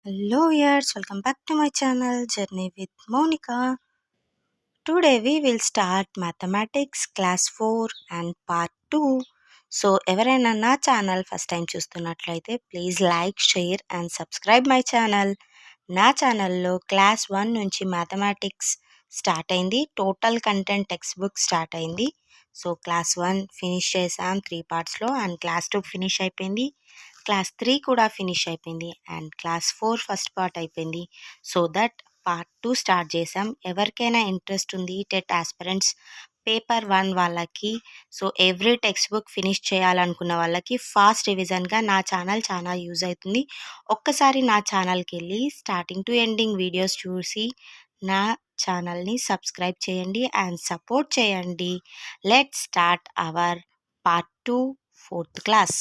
Hello, viewers, welcome back to my channel Journey with Monica. Today we will start Mathematics Class 4 and Part 2. So ఎవరైనా నా channel first time చూస్తున్నట్లయితే please like, share and subscribe my channel. నా ఛానల్లో class 1 నుంచి mathematics start అయింది. Total content text book start అయింది. So class 1 finish చేసాం 3 పార్ట్స్లో and class 2 finish అయిపోయింది. క్లాస్ 3 కూడా ఫినిష్ అయిపోయింది అండ్ క్లాస్ 4 ఫస్ట్ పార్ట్ అయిపోయింది. సో దట్ పార్ట్ 2 స్టార్ట్ చేసాం. ఎవరికైనా ఇంట్రెస్ట్ ఉంది టెట్ ఆస్పిరెంట్స్ పేపర్ 1 వాళ్ళకి, so every text book finish చేయాలనుకున్న వాళ్ళకి ఫాస్ట్ రివిజన్గా నా ఛానల్ చాలా యూజ్ అవుతుంది. ఒక్కసారి నా ఛానల్కి వెళ్ళి స్టార్టింగ్ టు ఎండింగ్ వీడియోస్ చూసి నా ఛానల్ని సబ్స్క్రైబ్ చేయండి అండ్ సపోర్ట్ చేయండి. Let's start our part 2 4th class.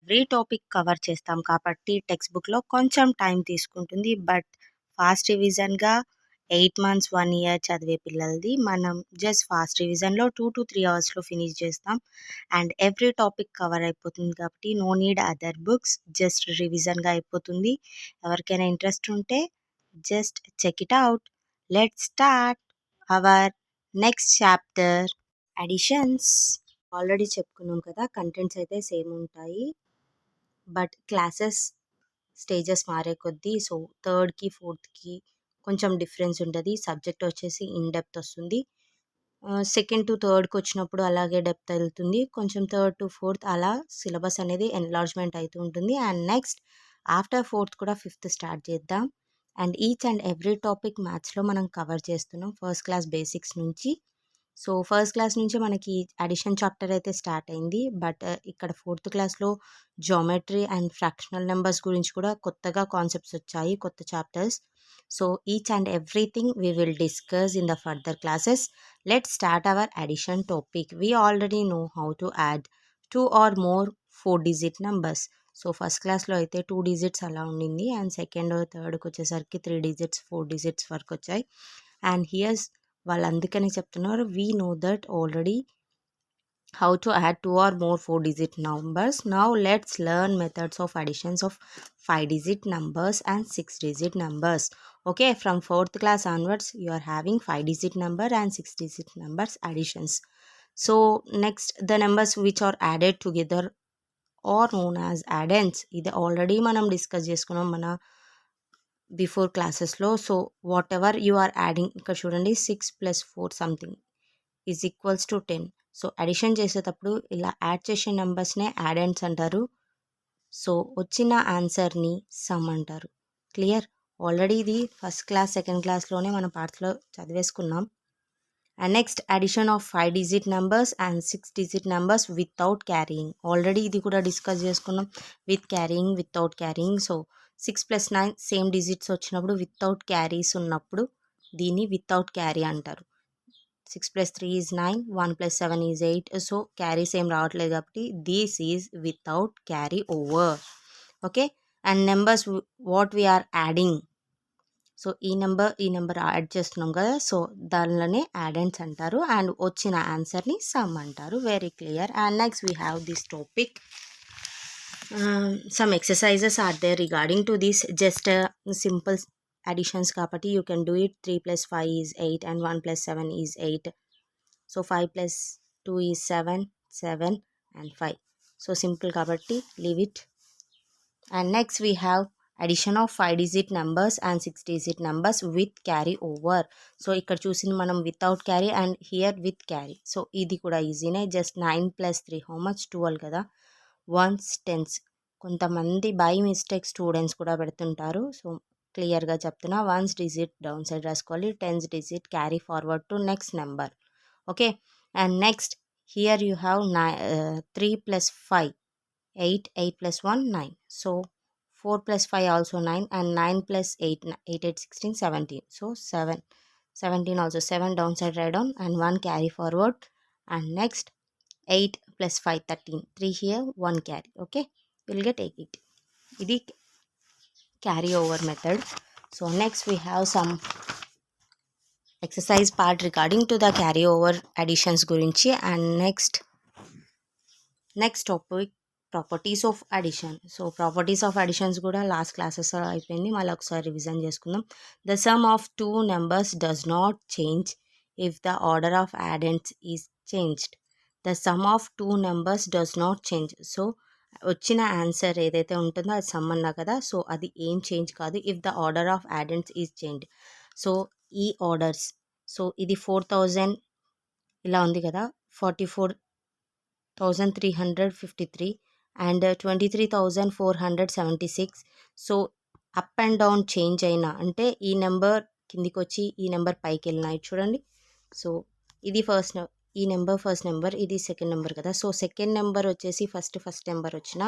Every topic cover చేస్తాం కాబట్టి టెక్స్ట్ బుక్లో కొంచెం టైం తీసుకుంటుంది. బట్ ఫాస్ట్ రివిజన్గా 8 months 1 year చదివే పిల్లలది మనం జస్ట్ ఫాస్ట్ రివిజన్లో 2 to 3 అవర్స్లో ఫినిష్ చేస్తాం అండ్ ఎవ్రీ టాపిక్ కవర్ అయిపోతుంది కాబట్టి no need other books, just రివిజన్గా అయిపోతుంది. ఎవరికైనా ఇంట్రెస్ట్ ఉంటే just check it out. Let's start our next chapter, additions. Already చెప్పుకున్నాం కదా, కంటెంట్స్ అయితే సేమ్ ఉంటాయి బట్ క్లాసెస్ స్టేజెస్ మారే కొద్దీ సో థర్డ్కి 4thకి కొంచెం డిఫరెన్స్ ఉంటుంది. సబ్జెక్ట్ వచ్చేసి ఇన్ డెప్త్ వస్తుంది. సెకండ్ టు థర్డ్కి వచ్చినప్పుడు అలాగే డెప్త్ వెళ్తుంది. కొంచెం 3rd to 4th అలా సిలబస్ అనేది ఎన్లార్జ్మెంట్ అవుతూ ఉంటుంది. అండ్ నెక్స్ట్ ఆఫ్టర్ 4th కూడా 5th స్టార్ట్ చేద్దాం. And each and every topic మ్యాథ్స్లో మనం కవర్ చేస్తున్నాం ఫస్ట్ క్లాస్ బేసిక్స్ నుంచి. సో ఫస్ట్ క్లాస్ నుంచి మనకి అడిషన్ చాప్టర్ అయితే స్టార్ట్ అయింది. బట్ ఇక్కడ 4th క్లాస్లో జామెట్రీ అండ్ ఫ్రాక్షనల్ నెంబర్స్ గురించి కూడా కొత్తగా కాన్సెప్ట్స్ వచ్చాయి, కొత్త chapters. So each and everything we will discuss in the further classes. Let's start hour addition topic. We already know how to add 2 or more 4-digit numbers. So first క్లాస్లో అయితే 2 digits అలా ఉండింది and second థర్డ్కి వచ్చేసరికి 3 digits 4 digits వరకు వచ్చాయి. And here's వాళ్ళు అందుకని చెప్తున్నారు we know that already how to add 2 or more 4-digit numbers. Now let's learn methods of additions of 5-digit numbers and 6-digit numbers. Okay, from 4th class onwards you are having 5-digit number and 6-digit numbers additions. So next the numbers which are added together are known as addends. ఇది already మనం discuss చేసుకున్నాం మన before క్లాసెస్లో. So whatever you are adding, ఇక్కడ చూడండి 6 + 4 something is equals to 10. So addition చేసేటప్పుడు ఇలా add చేసే నెంబర్స్నే యాడెండ్స్ అంటారు. సో వచ్చిన ఆన్సర్ని సమ్ అంటారు. క్లియర్? ఆల్రెడీ ఇది ఫస్ట్ క్లాస్ సెకండ్ క్లాస్లోనే మన పార్ట్స్లో చదివేసుకున్నాం. And next addition of 5-digit numbers and 6-digit numbers without carrying. Already ఇది కూడా డిస్కస్ చేసుకున్నాం, with carrying without carrying. So 6 + 9 same digits వచ్చినప్పుడు వితౌట్ క్యారీస్ ఉన్నప్పుడు దీన్ని వితౌట్ క్యారీ అంటారు. 6 + 3 is 9, 1 + 7 is 8. సో క్యారీస్ ఏం రావట్లేదు కాబట్టి this is without carry over. Okay, and numbers what we are adding. So ఈ నెంబర్ యాడ్ చేస్తున్నాం కదా, సో దానిలోనే యాడెండ్స్ అంటారు అండ్ వచ్చిన ఆన్సర్ని సమ్ అంటారు. Very clear. And next we have this topic. Some exercises are there regarding to this. Just simple additions కాబట్టి you can do it. 3 + 5 is 8 and 1 + 7 is 8. So 5 + 2 is 7 and 5. So simple కాబట్టి leave it. And next we have addition of 5-digit numbers and 6-digit numbers with carry over. So ఇక్కడ చూసింది మనం without carry and here with carry. So ఇది కూడా ఈజీనే. Just 9 + 3 how much 12 కదా. 1s 10s కొంతమంది by mistake students కూడా పెడుతుంటారు. సో క్లియర్గా చెప్తున్నా, 1s digit డౌన్ సైడ్ రాసుకోవాలి, 10s digit carry forward to next number. Okay, and next here you have 3 + 5 8, 8 + 1 9. So 4 + 5 also 9 and 9 + 8 8 8 16 17. So 17 also 7 downside write down and 1 carry forward. And next 8 + 5 13, 3 here 1 carry. Okay, we'll get 8. ఇది carry over method. So next we have some exercise part regarding to the carry over additions గురించి. And next topic properties of addition. So properties of additions కూడా last classes అయిపోయింది, మళ్ళీ ఒకసారి revision చేసుకుందాం. The sum of two numbers does not change if the order of addends is changed. The sum of two numbers does not change. So వచ్చిన answer ఏదైతే ఉంటుందో అది some అన్నా కదా, సో అది ఏం చేంజ్ కాదు if the order of addends is changed. So ఈ ఆర్డర్స్, సో ఇది 4000 ఇలా ఉంది కదా, 44,353 and 23,476. So up and down change అయినా అంటే ఈ నెంబర్ కిందికి వచ్చి ఈ నెంబర్ పైకి వెళ్ళినాయి చూడండి. సో ఇది ఈ నెంబర్ ఫస్ట్ నెంబర్, ఇది సెకండ్ నెంబర్ కదా. సో సెకండ్ నెంబర్ వచ్చేసి ఫస్ట్ నెంబర్ వచ్చిన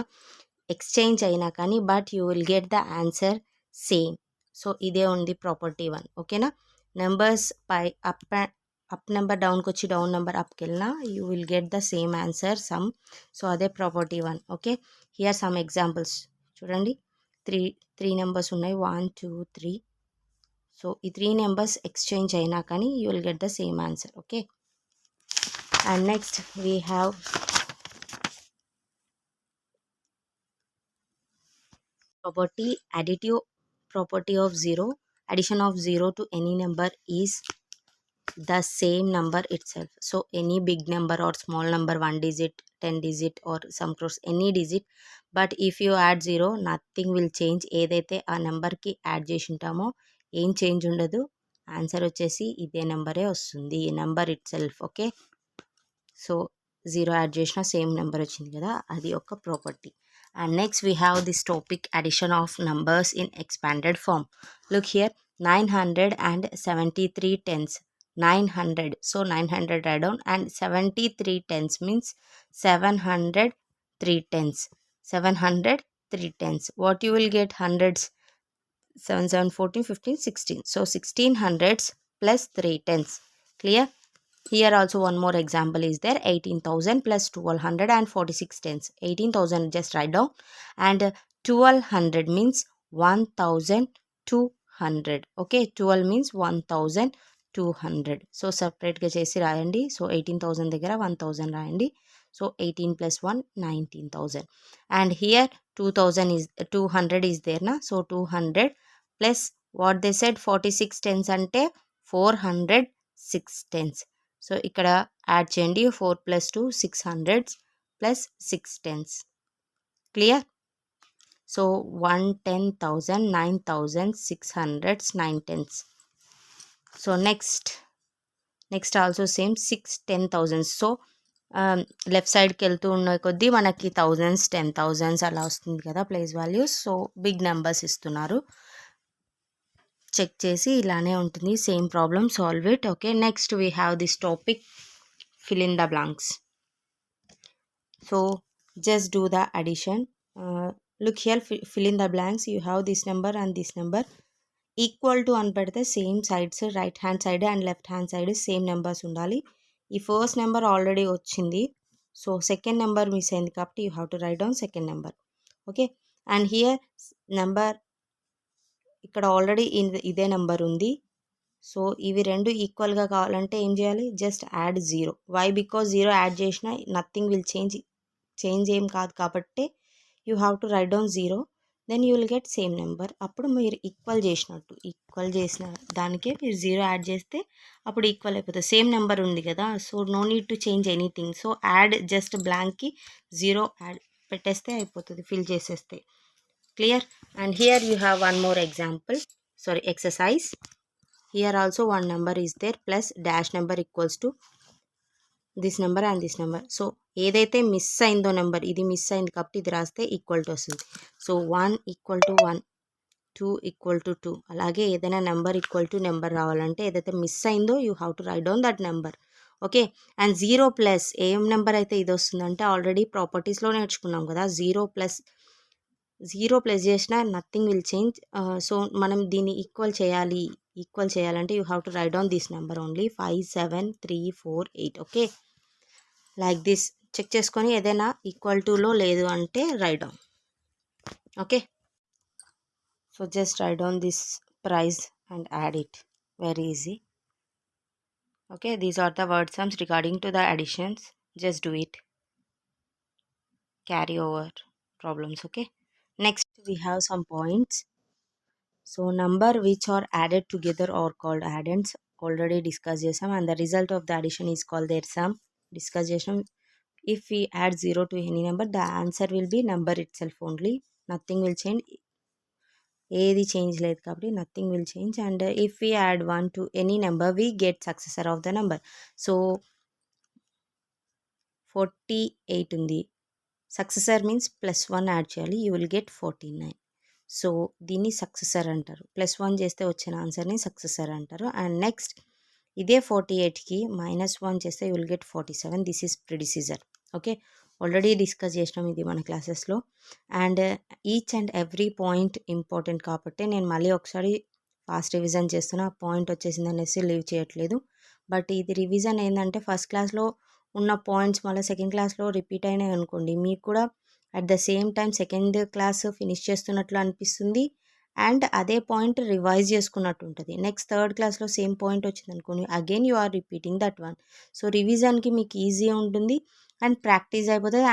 ఎక్స్చేంజ్ అయినా కానీ but you will get the answer same. So ఇదే ఉంది ప్రాపర్టీ 1. ఓకేనా. నెంబర్స్ పై అప్ నెంబర్ డౌన్కి వచ్చి డౌన్ నెంబర్ అప్కి వెళ్ళినా you will get the same answer sum. So అదే property 1. Okay, here some examples చూడండి. త్రీ నెంబర్స్ ఉన్నాయి, 1 2 3. సో ఈ 3 నెంబర్స్ ఎక్స్చేంజ్ అయినా కానీ you will get the same answer. Okay, and next we have property additive property of 0. Addition of 0 to any number is the same number itself. So any big number or small number, 1 digit, 10 digit or some crores, any digit, but if you add 0 nothing will change. ఏదైతే ఆ నెంబర్కి add చేసి ఉంటామో ఏం change ఉండదు, answer వచ్చేసి ఇదే నెంబరే వస్తుంది, ఈ number itself. Okay, so 0 add చేసిన సేమ్ నెంబర్ వచ్చింది కదా, అది ఒక property. And next we have this topic addition of numbers in expanded form. Look here, 973 tens. 900, so 900 write down, and 73 tens means 703 tens. 703 tens. What you will get? Hundreds. 7 7 14 15 16. So 16 hundreds plus 3 tens. Clear? Here also one more example is there, 18,000 plus 1246 tens. 18,000 just write down, and 1200 means 1200. Okay, 12 means 1200. So separate ga chesi rayandi. So 18,000 దగ్గర 1000 రాయండి. So 18 plus 1 19,000. And here 200 is there na. So 200 plus what they said 46 tens ante 406 tens. So ఇక్కడ add చేయండి, 4 plus 2 600 plus 6 tens. Clear? So 110,000 9,600 9 tens. So next also same 6 10,000. So left సైడ్కి వెళ్తూ ఉన్న కొద్దీ మనకి thousands 10,000s అలా వస్తుంది కదా place values. So big numbers ఇస్తున్నారు, చెక్ చేసి ఇలానే ఉంటుంది, same problem, solve it. Okay, next we have this topic fill in the blanks. So just do the addition. Look here, fill in the blanks. You have this number and this number equal to అని పెడితే same sides, right hand side and left hand side same numbers ఉండాలి. ఈ first number already వచ్చింది, so second number miss అయింది కాబట్టి you have to write down second number. Okay, and here number ఇక్కడ already ఇదే number ఉంది. So ఇవి రెండు ఈక్వల్గా కావాలంటే ఏం చేయాలి? Just add 0. Why? Because 0 add చేసినా నథింగ్ విల్ చేంజ్ ఏం కాదు కాబట్టి you have to write down 0, then you will get same number. అప్పుడు మీరు ఈక్వల్ చేసినట్టు, ఈక్వల్ చేసిన దానికే మీరు 0 యాడ్ చేస్తే అప్పుడు ఈక్వల్ అయిపోతుంది, సేమ్ నెంబర్ ఉంది కదా. So no need to change anything. So add just బ్లాంక్కి 0 యాడ్ పెట్టేస్తే అయిపోతుంది, ఫిల్ చేసేస్తే. Clear? And here you have one more exercise. Here also one number is there plus dash number equals to this number and this number. So ఏదైతే miss అయిందో number, ఇది miss అయింది కాబట్టి ఇది రాస్తే ఈక్వల్ టు వస్తుంది. So 1 equal to 1, 2 equal to 2. అలాగే ఏదైనా నెంబర్ ఈక్వల్ టు నెంబర్ రావాలంటే ఏదైతే మిస్ అయిందో you have to write down that number. Okay, and 0 plus ఏం నెంబర్ అయితే ఇది వస్తుందంటే ఆల్రెడీ ప్రాపర్టీస్లో నేర్చుకున్నాం కదా, 0 ప్లస్ చేసినా నథింగ్ విల్ చేంజ్. సో మనం దీన్ని ఈక్వల్ చేయాలంటే you have to write down this number only, 5 7 3 4 8. Okay, like this check చేసుకొని ఏదైనా ఈక్వల్ టులో లేదు అంటే write down. Okay, so just write down this price and add it, very easy. Okay, these are the word sums regarding to the additions, just do it. carry over problems. Okay, next we have some points. So number which are added together are called addends. Already discussed చేసాం, and the result of the addition is called their sum. Discuss చేసాం. If we add 0 to any number, the answer will be number itself only. Nothing will change. ఏది change లేదు కాబట్టి nothing will change. And if we add 1 to any number we get successor of the number. So 48 ఉంది, successor means +1 add చేయాలి, you will get 49. So దీన్ని successor అంటారు. +1 చేస్తే వచ్చిన ఆన్సర్ని సక్సెసర్ అంటారు. అండ్ నెక్స్ట్ ఇదే 48కి -1 చేస్తే you will get 47. This is predecessor. Okay, already discuss చేసినాం ఇది మన క్లాసెస్లో. And each and every point important కాబట్టి నేను మళ్ళీ ఒకసారి ఫాస్ట్ రివిజన్ చేస్తున్నా. ఆ పాయింట్ వచ్చేసింది అనేసి లీవ్ చేయట్లేదు. బట్ ఇది రివిజన్ ఏంటంటే ఫస్ట్ క్లాస్లో ఉన్న పాయింట్స్ మళ్ళీ సెకండ్ క్లాస్లో రిపీట్ అయినాయి అనుకోండి, మీకు కూడా at the same time second class finish చేస్తున్నట్లు అనిపిస్తుంది అండ్ అదే పాయింట్ రివైజ్ చేసుకున్నట్టు ఉంటుంది. నెక్స్ట్ థర్డ్ క్లాస్లో సేమ్ పాయింట్ వచ్చింది అనుకోండి, again you are repeating that one. So రివిజన్కి మీకు ఈజీ ఉంటుంది అండ్ ప్రాక్టీస్ అయిపోతుంది.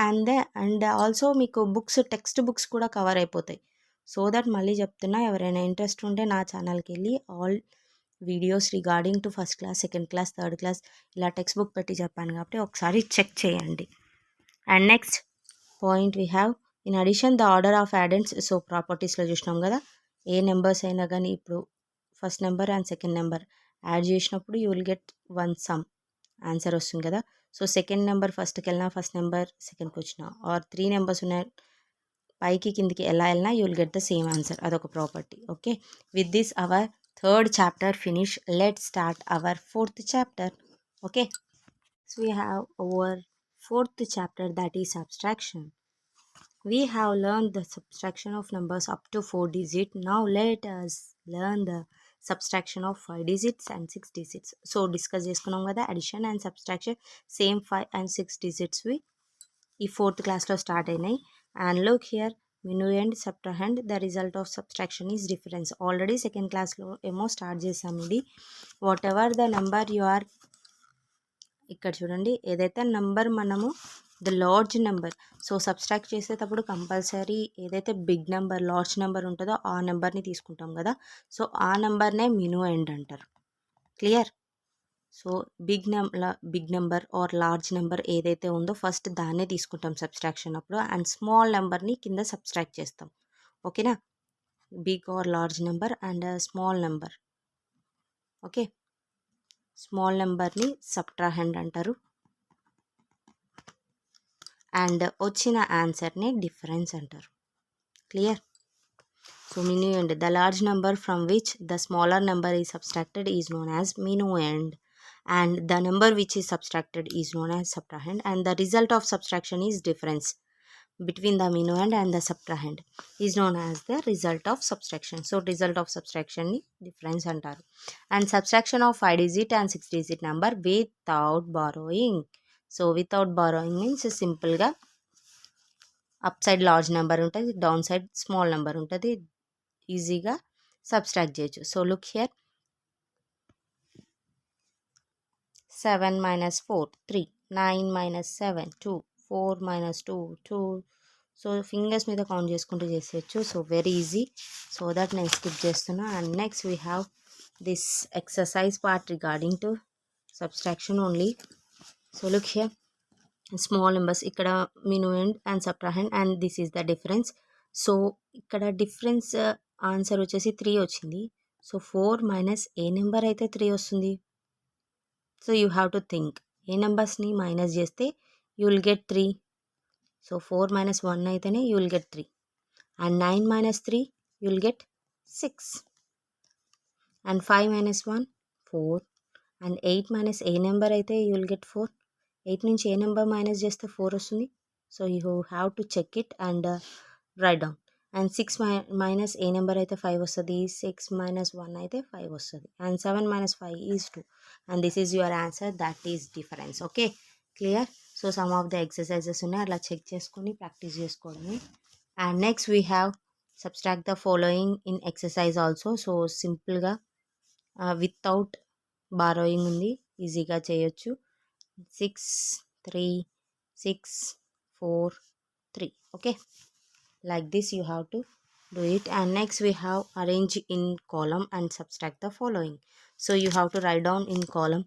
అండ్ ఆల్సో మీకు బుక్స్, టెక్స్ట్ బుక్స్ కూడా కవర్ అయిపోతాయి. సో దట్ మళ్ళీ చెప్తున్నా, ఎవరైనా ఇంట్రెస్ట్ ఉంటే నా ఛానల్కి వెళ్ళి all videos regarding to first class, second class, third class ఇలా టెక్స్ట్ బుక్ పెట్టి చెప్పాను కాబట్టి ఒకసారి చెక్ చేయండి. And next point we have in addition the order of addends. So ప్రాపర్టీస్లో చూసినాం కదా, ఏ నెంబర్స్ అయినా కానీ ఇప్పుడు first number and second number add చేసినప్పుడు you will get one sum answer వస్తుంది కదా. సో సెకండ్ నెంబర్ ఫస్ట్కి వెళ్ళినా, ఫస్ట్ నెంబర్ సెకండ్కి వచ్చినా, ఆర్ 3 నెంబర్స్ ఉన్నాయి పైకి కిందికి ఎలా వెళ్ళినా you will get the same answer. అదొక property. Okay, with this our third chapter finish. Let start our fourth chapter. Okay, so we have our fourth chapter, that is subtraction. We have learned the subtraction of numbers up to 4 digits. Now let us learn the subtraction of 5 digits and 6 digits. So discuss చేసుకున్నాం కదా addition and subtraction, same 5 and 6 digits we ఈ 4th క్లాస్లో start అయినాయి. And look here, minuend, subtrahend, the result of subtraction is difference. Already second క్లాస్లో ఏమో start చేసాము ఇది. Whatever the number you are, ఇక్కడ చూడండి, ఏదైతే నెంబర్ మనము the large number, so subtract చేసేటప్పుడు కంపల్సరీ ఏదైతే బిగ్ నెంబర్, లార్జ్ నెంబర్ ఉంటుందో ఆ నెంబర్ని తీసుకుంటాం కదా. సో ఆ నెంబర్నే minuend అంటారు. Clear? So big number or large number ఏదైతే ఉందో ఫస్ట్ దాన్నే తీసుకుంటాం సబ్స్ట్రాక్షన్ అప్పుడు, అండ్ స్మాల్ నెంబర్ని కింద సబ్స్ట్రాక్ట్ చేస్తాం. ఓకేనా, big or large number and small number. Okay, small నెంబర్ని సబ్ట్రాహెండ్ అంటారు అండ్ వచ్చిన ఆన్సర్ని డిఫరెన్స్ అంటారు. Clear? So minuend, the large number from which the smaller number is subtracted is known as minuend, and the number which is subtracted is known as subtrahend, and the result of subtraction is difference between the minuend and the subtrahend is known as the result of subtraction. So result of subtraction ni difference antaru. And subtraction of 5 digit and 6 digit number without borrowing. So without borrowing means simple ga up side large number ఉంటుంది, down side small number ఉంటుంది, ఈజీగా subtract చేయొచ్చు. So look here, 7 - 4 3, 9 - 7 2, 4 - 2 2. So fingers మీద count చేసుకుంటూ చేసేయచ్చు. So very easy. So that నేను skip చేస్తున్నా. And next we have this exercise part regarding to subtraction only. So look here, small numbers ఇక్కడ minuend and subtrahend and this is the difference. So ఇక్కడ difference answer వచ్చేసి 3 వచ్చింది. So 4 - ఏ number అయితే 3 వస్తుంది. So you have to think, ఏ నెంబర్స్ని minus చేస్తే యూ విల్ గెట్ 3. సో 4 - 1 అయితేనే you will get 3, and 9 - 3 you will get 6, and 5 - 1 4, and 8 - ఏ నెంబర్ అయితే యూ విల్ గెట్ 4. 8 నుంచి ఏ నెంబర్ మైనస్ చేస్తే 4 వస్తుంది. So you have to check it and write down. And 6 minus A number అయితే 5 వస్తుంది. 6 - 1 అయితే 5 వస్తుంది. And 7 - 5 is 2. And this is your answer, that is difference. Okay, clear? So some of the exercises ఉన్నాయి, అలా check చేసుకొని practice చేసుకోవడమే. And next we have subtract the following in exercise also. So సింపుల్గా without borrowing ఉంది, ఈజీగా చేయొచ్చు. 6 3 6 4 3. Okay, like this you have to do it. And next we have arrange in column and subtract the following. So you have to write down in column.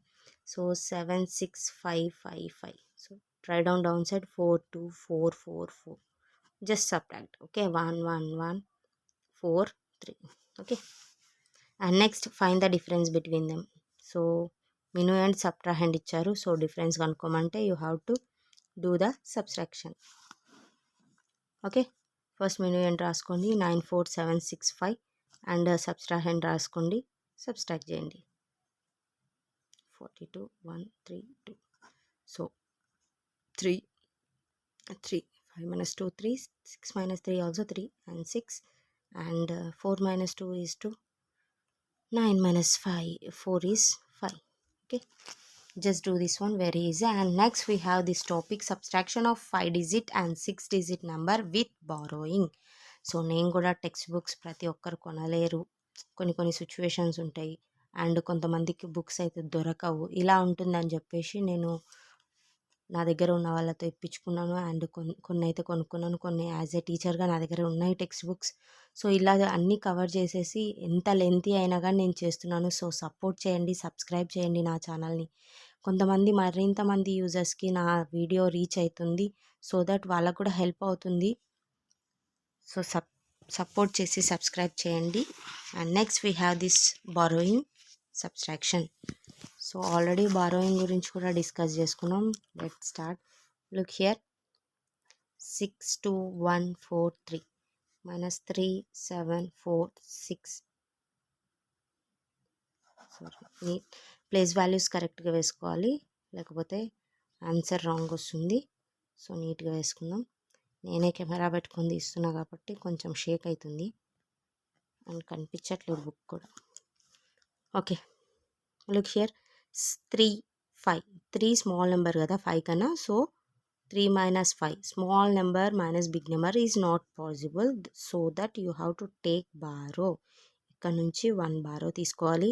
So 7 6 5 5 5. So write down downside 4 2 4 4 4. Just subtract. Okay, 1 1 1 4 3. Okay, and next find the difference between them. So minu and subtrahend ఇచ్చారు. So difference కనుక్కోమంటే you have to do the subtraction. Okay, first minuend ఏంటి రాసుకోండి 94765 and subtrahend రాసుకోండి, subtract చేయండి 42132. So 3 3 5 minus 2 3, 6 minus 3 also 3 and 6 and 4 minus 2 is 2, 9 minus 5 4 is 5. Okay, just do this one, very easy. And next we have this topic subtraction of 5 digit and 6 digit number with borrowing. So నేను కూడా text books ప్రతి ఒక్కరు కొనలేరు, కొన్ని situations ఉంటాయి and కొంతమందికి books అయితే దొరకవు, ఇలా ఉంటుందని చెప్పేసి నేను నా దగ్గర ఉన్న వాళ్ళతో ఇప్పించుకున్నాను అండ్ కొన్ని అయితే కొనుక్కున్నాను, కొన్ని యాజ్ ఏ టీచర్గా నా దగ్గర ఉన్నాయి టెక్స్ట్ బుక్స్. సో ఇలా అన్నీ కవర్ చేసేసి ఎంత లెంతీ అయినా కానీ నేను చేస్తున్నాను. సో సపోర్ట్ చేయండి, సబ్స్క్రైబ్ చేయండి నా ఛానల్ని. మరింతమంది యూజర్స్కి నా వీడియో రీచ్ అవుతుంది, సో దట్ వాళ్ళకు కూడా హెల్ప్ అవుతుంది. సో సపోర్ట్ చేసి సబ్స్క్రైబ్ చేయండి. And next we have this borrowing subtraction. So already borrowing గురించి కూడా డిస్కస్ చేసుకున్నాం. Let start. Look here, 62143 minus 3746. Sorry, place values కరెక్ట్గా వేసుకోవాలి, లేకపోతే ఆన్సర్ రాంగ్ వస్తుంది. సో నీట్గా వేసుకుందాం. నేనే కెమెరా పెట్టుకొని తీస్తున్నా కాబట్టి కొంచెం షేక్ అవుతుంది అండ్ కనిపించట్లేదు బుక్ కూడా. Okay, look here, 3 5 3 small number కదా 5 కన్నా. So 3 minus 5 small number minus big number is not possible, so that you have to take borrow. ఇక్కడ నుంచి 1 బారో తీసుకోవాలి.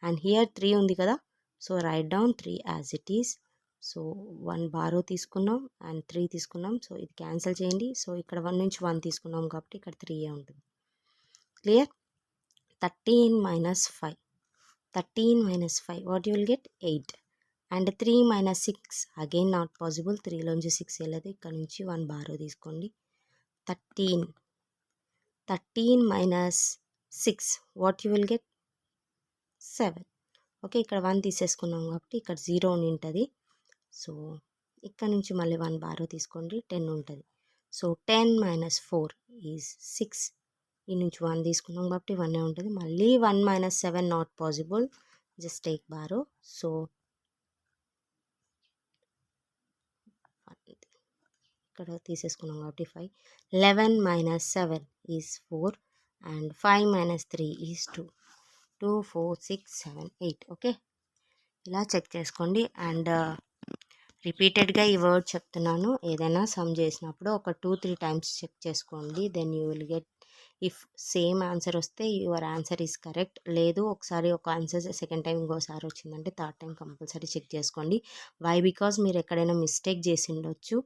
అండ్ హియర్ 3 ఉంది కదా, so write down 3 as it is. So 1 borrow తీసుకున్నాం and 3 తీసుకున్నాం. So ఇది క్యాన్సిల్ చేయండి. So ఇక్కడ 1 నుంచి 1 తీసుకున్నాం కాబట్టి ఇక్కడ 3 ఉంటుంది. Clear? 13 minus 5 what you will get 8. And 3 minus 6 again not possible, 3లోంచి 6 వెళ్ళదు. ఇక్కడ నుంచి 1 బారో తీసుకోండి. 13 minus 6 what you will get 7. Okay, ఇక్కడ 1 తీసేసుకున్నాం కాబట్టి ఇక్కడ 0 ఉంటుంది. సో ఇక్కడ నుంచి మళ్ళీ 1 బారో తీసుకోండి, 10 ఉంటుంది. So 10 minus 4 is 6. ఈ నుంచి 1 తీసుకున్నాం కాబట్టి 1 ఉంటుంది. మళ్ళీ 1 minus 7 not possible, just take borrow. So ఇక్కడ తీసేసుకున్నాం కాబట్టి 5. 11 minus 7 is 4 and 5 minus 3 is 2. 2 4 6 7 8. Okay, ఇలా చెక్ చేసుకోండి. అండ్ రిపీటెడ్గా ఈ వర్డ్ చెప్తున్నాను, ఏదైనా సమ్ చేసినప్పుడు ఒక 2-3 టైమ్స్ చెక్ చేసుకోండి. Then you will get, if same answer వస్తే యువర్ ఆన్సర్ ఈజ్ కరెక్ట్. లేదు ఒకసారి ఒక ఆన్సర్ సెకండ్ టైం ఇంకోసారి వచ్చిందంటే థర్డ్ టైం కంపల్సరీ చెక్ చేసుకోండి. వై? బికాజ్ మీరు ఎక్కడైనా మిస్టేక్ చేసి ఉండొచ్చు.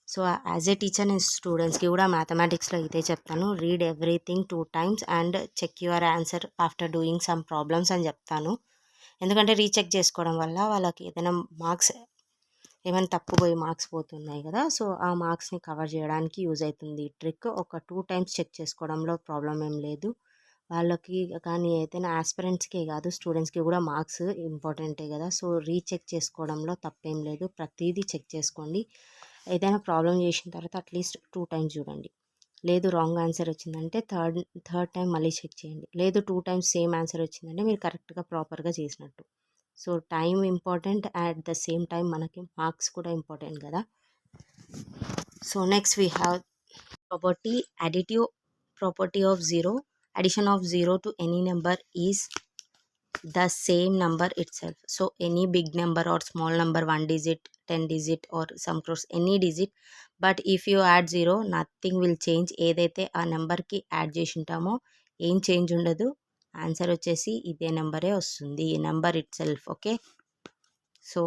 సో యాజ్ ఏ టీచర్ నేను స్టూడెంట్స్కి కూడా మ్యాథమెటిక్స్లో ఇదే చెప్తాను, read everything 2 times and check your answer after doing sum problems అని చెప్తాను. ఎందుకంటే రీచెక్ చేసుకోవడం వల్ల వాళ్ళకి ఏదైనా మార్క్స్ ఏమైనా తప్పుపోయి మార్క్స్ పోతున్నాయి కదా, సో ఆ మార్క్స్ని కవర్ చేయడానికి యూజ్ అవుతుంది ఈ ట్రిక్. ఒక 2 times చెక్ చేసుకోవడంలో ప్రాబ్లం ఏం లేదు వాళ్ళకి. కానీ ఏదైనా ఆస్పిరెంట్స్కే కాదు, స్టూడెంట్స్కి కూడా మార్క్స్ ఇంపార్టెంటే కదా. సో రీచెక్ చేసుకోవడంలో తప్పేం లేదు, ప్రతిదీ చెక్ చేసుకోండి. ఏదైనా ప్రాబ్లం చేసిన తర్వాత అట్లీస్ట్ 2 times చూడండి. లేదు రాంగ్ ఆన్సర్ వచ్చిందంటే థర్డ్ టైం మళ్ళీ చెక్ చేయండి. లేదు 2 times సేమ్ ఆన్సర్ వచ్చిందంటే మీరు కరెక్ట్గా ప్రాపర్గా చేసినట్టు. So time important, at the same time మనకి మార్క్స్ కూడా ఇంపార్టెంట్ కదా. So next we have property, additive property of 0. Addition of 0 to any number is the same number itself. So any big number or small number, 1 digit, 10 digit or some crores, any digit, but if you add 0 nothing will change. ఏదైతే ఆ నెంబర్కి add చేసి ఉంటామో ఏం change ఉండదు, answer వచ్చేసి ఇదే నెంబరే వస్తుంది, ఈ number itself. Okay, so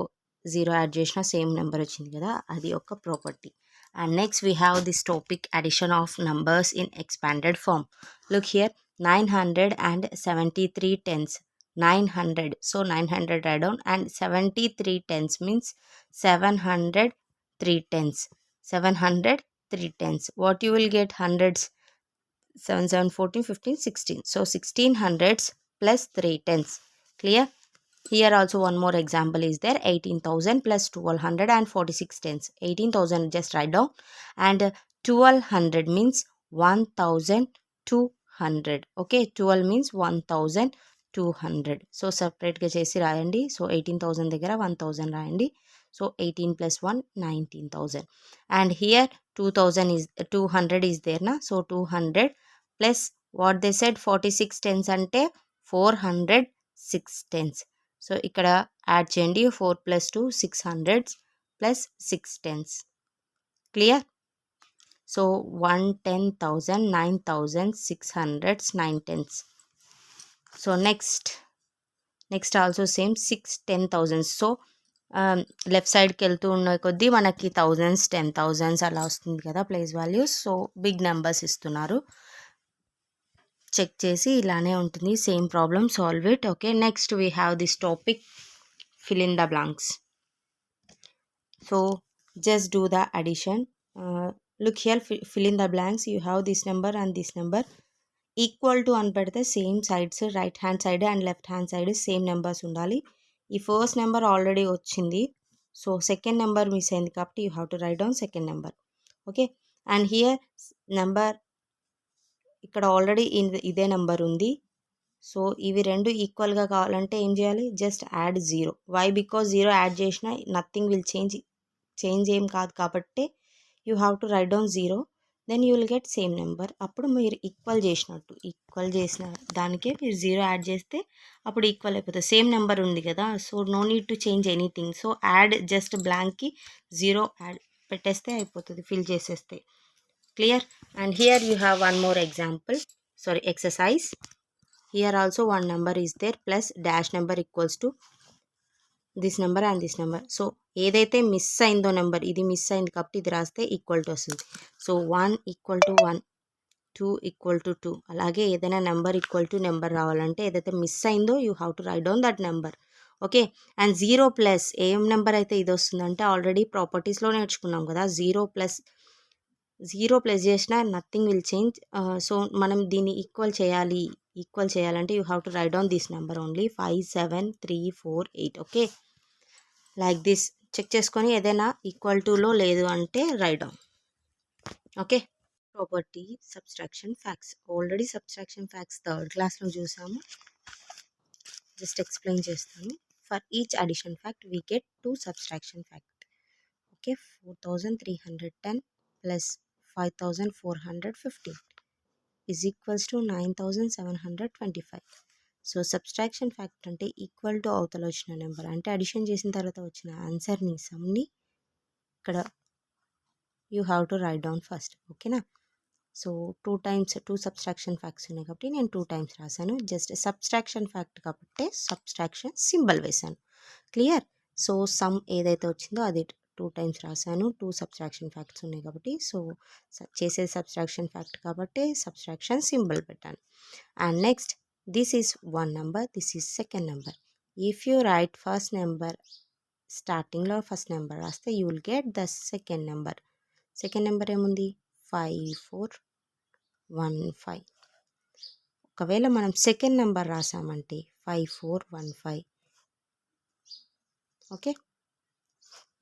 0 add చేసిన సేమ్ నెంబర్ వచ్చింది కదా, అది ఒక property. And next we have this topic, addition of numbers in expanded form. Look here, 973 tens. 900. So 900 write down, and 73 tens means 703 tens. 703 tens. What you will get hundreds? 7, 7, 14, 15, 16. So 16 hundreds plus 3 tens. Clear? Here also one more example is there, 18,000 plus 1200 and 46 tens. 18,000 just write down, and 1200 means 1200. Okay, 12 means 1200. So separate ga chesi rayandi. So 18,000 దగ్గర 1000 రాయండి. So 18 plus 1 19,000. And here 2000 is 200 is there na. So 200 plus what they said 46 tens ante 406 tens. So ఇక్కడ add చేయండి, 4 plus 2 600 plus 6 tens. Clear? So 110,000 9,600 9 tens. So next also same 6 10,000. So left సైడ్కి వెళ్తూ ఉన్న కొద్దీ మనకి thousands 10,000 అలా వస్తుంది కదా place values. So big numbers ఇస్తున్నారు, చెక్ చేసి ఇలానే ఉంటుంది. Same problem, solve it. Okay, next we have this topic, fill in the blanks. So just do the addition. Look here, fill in the blanks. You have this number and this number equal to అని పెడితే same sides, right hand side and left hand side same numbers ఉండాలి. ఈ first number already వచ్చింది, so second number miss అయింది కాబట్టి you have to write down second number. Okay, and here number ఇక్కడ already ఇదే number ఉంది. So ఇవి రెండు ఈక్వల్గా కావాలంటే ఏం చేయాలి? Just add 0. Why? Because 0 add చేసినా నథింగ్ విల్ చేంజ్ ఏం కాదు కాబట్టి you have to write down 0. Then you will get same number. అప్పుడు మీరు ఈక్వల్ చేసినట్టు, ఈక్వల్ చేసిన దానికే మీరు 0 యాడ్ చేస్తే అప్పుడు ఈక్వల్ అయిపోతుంది. సేమ్ నెంబర్ ఉంది కదా, so no need to change anything. So add just బ్లాంక్కి 0 యాడ్ పెట్టేస్తే అయిపోతుంది, ఫిల్ చేసేస్తే. Clear? And here you have one more example, sorry exercise. Here also one number is there plus dash number equals to this number and this number. So ఏదైతే miss అయిందో number, ఇది miss అయింది కాబట్టి ఇది రాస్తే equal to వస్తుంది. So 1 equal to 1, 2 equal to 2. అలాగే ఏదైనా నెంబర్ ఈక్వల్ టు నెంబర్ రావాలంటే ఏదైతే మిస్ అయిందో you have to write down that number. Okay, and 0 plus ఏం నెంబర్ అయితే ఇది వస్తుందంటే ఆల్రెడీ ప్రాపర్టీస్లో నేర్చుకున్నాం కదా, 0 ప్లస్ చేసినా నథింగ్ విల్ చేంజ్. సో మనం దీన్ని ఈక్వల్ చేయాలంటే you have to write down this number only, 5 7 3 4 8. Okay, like this check చేసుకొని ఏదైనా ఈక్వల్ టులో లేదు అంటే write down. Okay, property subtraction facts. Already subtraction facts third క్లాస్లో చూసాము, జస్ట్ ఎక్స్ప్లెయిన్ చేస్తాను. For each addition fact we get 2 subtraction fact. Okay, 4,310 plus 5,415 is equals to 9,725. So subtraction factor అంటే equal to అవతల వచ్చిన number, అంటే addition చేసిన తర్వాత వచ్చిన ఆన్సర్ని, సమ్ని ఇక్కడ you have to write down first. ఓకేనా? సో 2 సబ్స్ట్రాక్షన్ ఫ్యాక్ట్స్ ఉన్నాయి కాబట్టి నేను 2 టైమ్స్ రాశాను. జస్ట్ సబ్స్ట్రాక్షన్ ఫ్యాక్ట్ కాబట్టి సబ్స్ట్రాక్షన్ సింబల్ వేశాను. క్లియర్? సో సమ్ ఏదైతే వచ్చిందో అది 2 టైమ్స్ రాశాను. 2 సబ్స్ట్రాక్షన్ ఫ్యాక్ట్స్ ఉన్నాయి కాబట్టి, సో చేసే సబ్స్ట్రాక్షన్ ఫ్యాక్ట్ కాబట్టి సబ్స్ట్రాక్షన్ సింబల్ పెట్టాను. And next this is 1 number, this is second number. If you write first number, స్టార్టింగ్లో ఫస్ట్ నెంబర్ రాస్తే you will get the second number. Second number ఏముంది? 5415. ఒకవేళ మనం సెకండ్ నెంబర్ రాసామంటే 5415. Okay,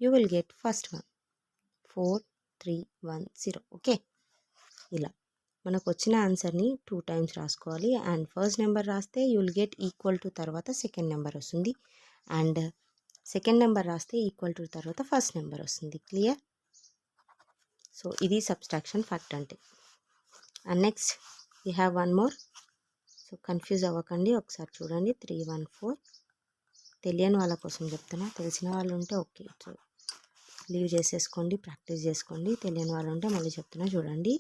you will get first one 4310. Okay, ఇలా మనకు వచ్చిన ఆన్సర్ని 2 టైమ్స్ రాసుకోవాలి. అండ్ ఫస్ట్ నెంబర్ రాస్తే you will get equal to తర్వాత సెకండ్ నెంబర్ వస్తుంది, అండ్ సెకండ్ నెంబర్ రాస్తే ఈక్వల్ టు తర్వాత ఫస్ట్ నెంబర్ వస్తుంది. క్లియర్? సో ఇది సబ్స్ట్రాక్షన్ ఫ్యాక్ట్ అంటే. And next we have one more. So confuse అవ్వకండి, ఒకసారి చూడండి. 314. తెలియని వాళ్ళ కోసం చెప్తున్నా, తెలిసిన వాళ్ళు ఉంటే ఓకే, సో లీవ్ చేసేసుకోండి, ప్రాక్టీస్ చేసుకోండి. తెలియని వాళ్ళు ఉంటే మళ్ళీ చెప్తున్నా చూడండి.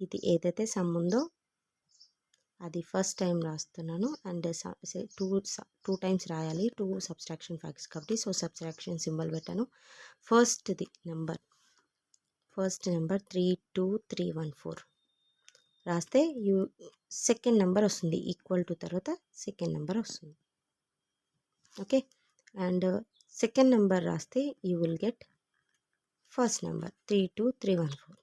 ఇది ఏదైతే సమ్ ఉందో అది ఫస్ట్ టైం రాస్తున్నాను, అండ్ 2 టైమ్స్ రాయాలి, 2 సబ్స్ట్రాక్షన్ ఫ్యాక్ట్స్ కాబట్టి సో సబ్స్ట్రాక్షన్ సింబల్ పెట్టాను. ఫస్ట్ది నెంబర్ ఫస్ట్ నెంబర్ 32314 రాస్తే సెకండ్ నెంబర్ వస్తుంది, ఈక్వల్ టు తర్వాత సెకండ్ నెంబర్ వస్తుంది. ఓకే, అండ్ సెకండ్ నెంబర్ రాస్తే you will get first number 32314.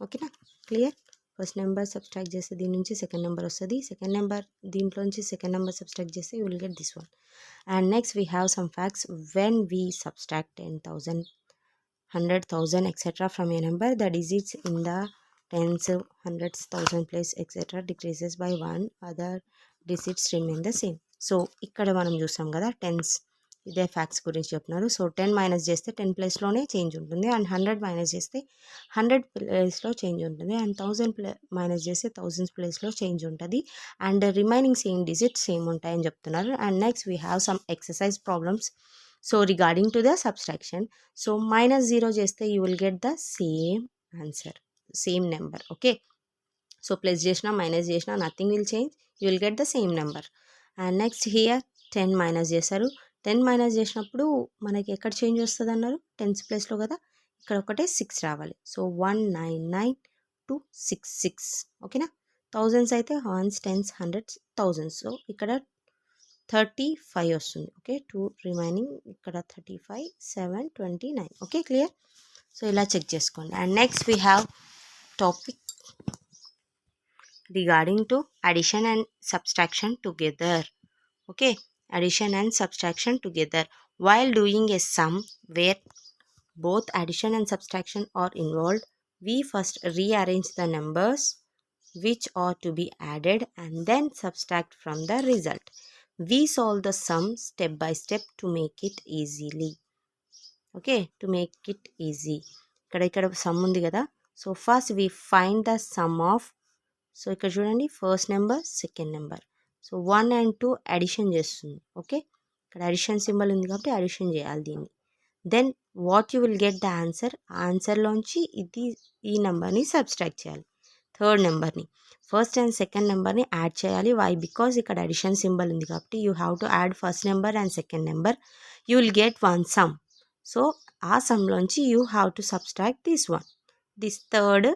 ఓకేనా, క్లియర్? ఫస్ట్ నెంబర్ సబ్స్ట్రాక్ట్ చేస్తే దీని నుంచి సెకండ్ నెంబర్ వస్తుంది, సెకండ్ నెంబర్ దీంట్లో నుంచి సెకండ్ నెంబర్ సబ్స్ట్రాక్ట్ చేస్తే you will get this one. And next we have some facts. When we subtract 10,000, 100,000 etc. from a number, the digits in the tens, hundreds, thousand place etc. decreases by 1, other digits remain the same. So ఇక్కడ మనం చూసాం కదా tense, ఇదే facts గురించి చెప్తున్నారు. So 10 minus చేస్తే 10 ప్లేస్లోనే change ఉంటుంది, అండ్ 100 మైనస్ చేస్తే 100 ప్లేస్లో చేంజ్ ఉంటుంది, అండ్ 1000 మైనస్ చేస్తే 1000 ప్లేస్లో చేంజ్ ఉంటుంది, and remaining same digits same ఉంటాయని చెప్తున్నారు. And next we have some exercise problems. So regarding to the subtraction, so -0 చేస్తే you will get the same answer, same number. Okay, so plus చేసినా minus చేసినా nothing will change, you will get the same number. And next here 10 minus చేశారు, 10 minus చేసినప్పుడు మనకి ఎక్కడ change వస్తుంది అన్నారు, tense ప్లేస్లో కదా, ఇక్కడ ఒకటే 6 రావాలి. సో 199,266. ఓకేనా, థౌజండ్స్ అయితే ones, tens, hundreds, thousands. So ఇక్కడ 35 వస్తుంది. ఓకే, 2 రిమైనింగ్, ఇక్కడ 35, 7, 29. Okay, clear? సో ఇలా చెక్ చేసుకోండి. And next we have topic regarding to addition and subtraction together. Okay, addition and subtraction together. While doing a sum where both addition and subtraction are involved, we first rearrange the numbers which are to be added and then subtract from the result. We solve the sum step by step to make it easily. Okay, to make it easy. ఇక్కడ sum ఉంది కదా, so first we find the sum of, so ఇక్కడ చూడండి first number second number, so 1 and 2 addition చేస్తుంది. Okay, ఇక్కడ addition symbol ఉంది కాబట్టి addition చేయాలి దీన్ని. Then what you will get the answer, ఆన్సర్లోంచి ఈ నెంబర్ని సబ్స్ట్రాక్ట్ చేయాలి, థర్డ్ నెంబర్ని. ఫస్ట్ అండ్ సెకండ్ నెంబర్ని యాడ్ చేయాలి. వై? బికాజ్ ఇక్కడ అడిషన్ సింబల్ ఉంది కాబట్టి you have to add first number and second number, you will get one sum. So ఆ సమ్లోంచి you have to subtract this third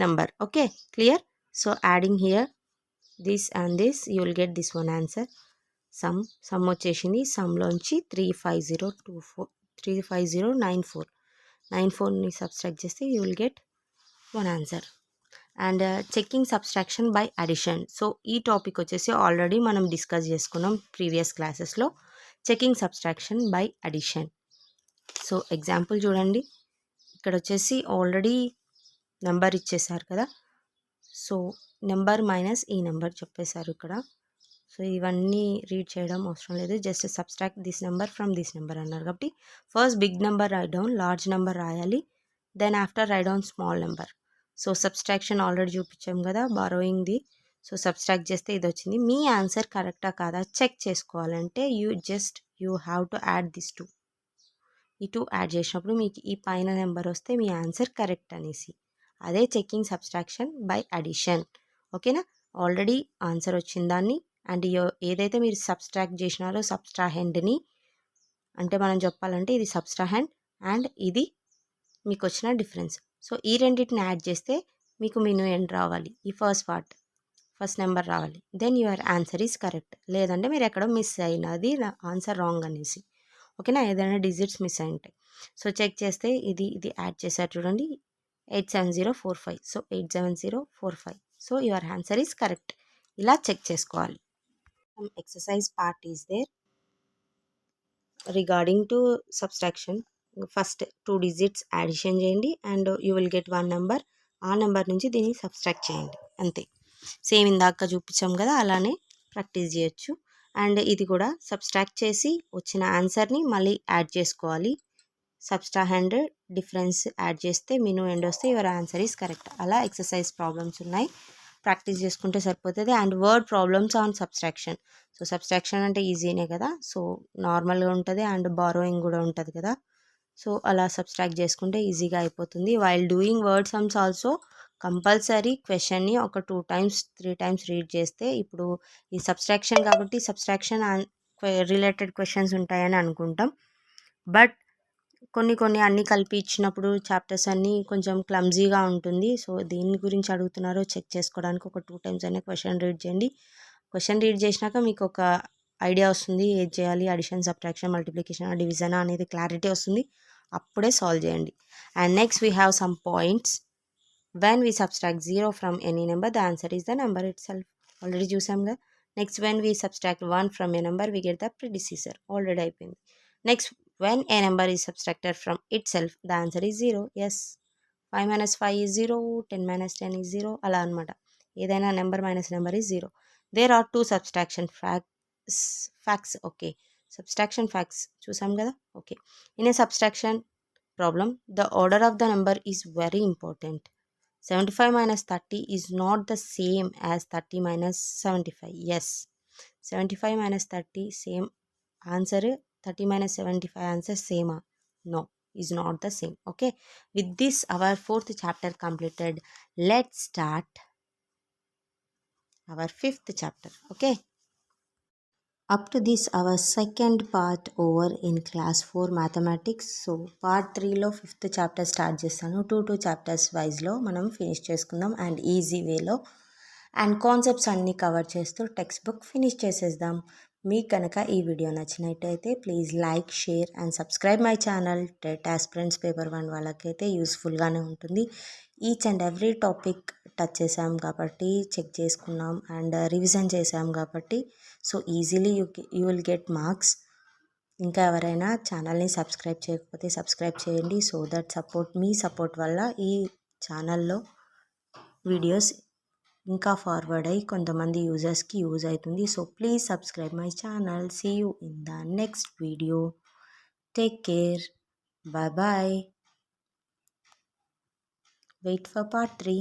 number. Okay, clear? So adding here this and this, you will get this one answer. Sum వచ్చేసింది, సమ్లోంచి 35094ని subtract చేస్తే you will get one answer. And checking subtraction by addition. So ఈ topic వచ్చేసి already మనం discuss చేసుకున్నాం previous క్లాసెస్లో, checking subtraction by addition. So example చూడండి, ఇక్కడ వచ్చేసి ఆల్రెడీ నెంబర్ ఇచ్చేసారు కదా, సో నెంబర్ మైనస్ ఈ నెంబర్ చెప్పేశారు ఇక్కడ. సో ఇవన్నీ రీడ్ చేయడం అవసరం లేదు, just subtract this number from this number అన్నారు కాబట్టి first big number write down, large number రాయాలి, then after write down small number. So subtraction already చూపించాం కదా బారోయింగ్ది, సో సబ్స్ట్రాక్ట్ చేస్తే ఇది వచ్చింది. మీ ఆన్సర్ కరెక్టా కాదా చెక్ చేసుకోవాలంటే you have to add this two. ఈ టూ యాడ్ చేసినప్పుడు మీకు ఈ పైన నెంబర్ వస్తే మీ ఆన్సర్ కరెక్ట్ అనేసి, అదే చెక్కింగ్ సబ్స్ట్రాక్షన్ బై అడిషన్. ఓకేనా, ఆల్రెడీ ఆన్సర్ వచ్చిన దాన్ని అండ్ ఏదైతే మీరు సబ్స్ట్రాక్ట్ చేసినారో సబ్స్ట్రాహెండ్ని, అంటే మనం చెప్పాలంటే ఇది సబ్స్ట్రాహెండ్ అండ్ ఇది మీకు వచ్చిన డిఫరెన్స్. సో ఈ రెండింటిని యాడ్ చేస్తే మీకు మిను ఎండ్ రావాలి, ఈ ఫస్ట్ నెంబర్ రావాలి, then your answer is correct. లేదంటే మీరు ఎక్కడో మిస్ అయినది ఆన్సర్ రాంగ్ అనేసి. ఓకేనా, ఏదైనా డిజిట్స్ మిస్ అయి ఉంటాయి. సో చెక్ చేస్తే ఇది యాడ్ చేశారు చూడండి, 87045. So 87045. So your answer is correct. ఇలా చెక్ చేసుకోవాలి. Exercise part is there regarding to subtraction. First 2 digits addition చేయండి and you will get 1 number. ఆ నెంబర్ నుంచి దీన్ని సబ్స్ట్రాక్ట్ చేయండి, అంతే. సేమ్ ఇందాక చూపించాం కదా అలానే ప్రాక్టీస్ చేయొచ్చు. అండ్ ఇది కూడా సబ్స్ట్రాక్ట్ చేసి వచ్చిన ఆన్సర్ని మళ్ళీ యాడ్ చేసుకోవాలి. సబ్స్ట్రాహెండ్ డిఫరెన్స్ యాడ్ చేస్తే మిను ఎండ్ వస్తే యువర్ ఆన్సర్ ఈజ్ కరెక్ట్. అలా ఎక్సర్సైజ్ ప్రాబ్లమ్స్ ఉన్నాయి, ప్రాక్టీస్ చేసుకుంటే సరిపోతుంది. And word problems on subtraction. So subtraction అంటే ఈజీనే కదా, సో నార్మల్గా ఉంటుంది అండ్ బారోయింగ్ కూడా ఉంటుంది కదా, సో అలా సబ్స్ట్రాక్ట్ చేసుకుంటే ఈజీగా అయిపోతుంది. While doing word sums also compulsory క్వశ్చన్ని ఒక 2 times 3 times రీడ్ చేస్తే, ఇప్పుడు ఈ సబ్స్ట్రాక్షన్ కాబట్టి సబ్స్ట్రాక్షన్ రిలేటెడ్ క్వశ్చన్స్ ఉంటాయని అనుకుంటాం, బట్ కొన్ని అన్నీ కలిపి ఇచ్చినప్పుడు చాప్టర్స్ అన్నీ కొంచెం క్లమ్జీగా ఉంటుంది. సో దేని గురించి అడుగుతున్నారో చెక్ చేసుకోవడానికి ఒక 2 టైమ్స్ అయినా క్వశ్చన్ రీడ్ చేయండి. క్వశ్చన్ రీడ్ చేసినాక మీకు ఒక ఐడియా వస్తుంది, ఏది చేయాలి, అడిషన్, సబ్ట్రాక్షన్, మల్టిప్లికేషన్, డివిజన్ అనేది క్లారిటీ వస్తుంది. అప్పుడే సాల్వ్ చేయండి. And next we have some points. When we subtract 0 from any number, the answer is the number itself. Already చూసాం కదా. Next when we subtract 1 from a number, we get the predecessor. Already అయిపోయింది. Next when a number is subtracted from itself, the answer is 0. Yes. 5 minus 5 is 0, 10 minus 10 is 0, అలా అనమాట. ఏదైనా number minus number is 0. There are two subtraction facts. Okay. Subtraction facts చూసాం కదా. Okay. In a subtraction problem, the order of the number is very important. 75 minus 30 is not the same as 30 minus 75. Yes. 75 minus 30 same answer. 30 minus 75 answer same. No, is not the same. Okay. With this our 4th chapter completed. Let's start our 5th chapter. Okay. Up to this our second part over in class 4 mathematics. So part 3లో 5th chapter start చేస్తాను. 2 chapters వైజ్లో మనం finish చేసుకుందాం and easy వేలో and concepts అన్నీ cover చేస్తూ text book finish చేసేద్దాం. మీకు కనుక ఈ వీడియో నచ్చినట్టయితే please like, share and subscribe my channel. TET aspirants paper 1 వాళ్ళకైతే యూస్ఫుల్గానే ఉంటుంది. Each and every topic touch చేసాం కాబట్టి చెక్ చేసుకున్నాం అండ్ రివిజన్ చేసాం కాబట్టి so easily you will get marks. ఇంకా ఎవరైనా ఛానల్ని సబ్స్క్రైబ్ చేయకపోతే సబ్స్క్రైబ్ చేయండి. సో దట్ మీ సపోర్ట్ వల్ల ఈ ఛానల్లో వీడియోస్ ఇంకా ఫార్వర్డ్ అయ్యి కొంతమంది యూజర్స్కి యూజ్ అవుతుంది. So please subscribe my channel. See you in the next video. Take care. Bye bye. Wait for part 3.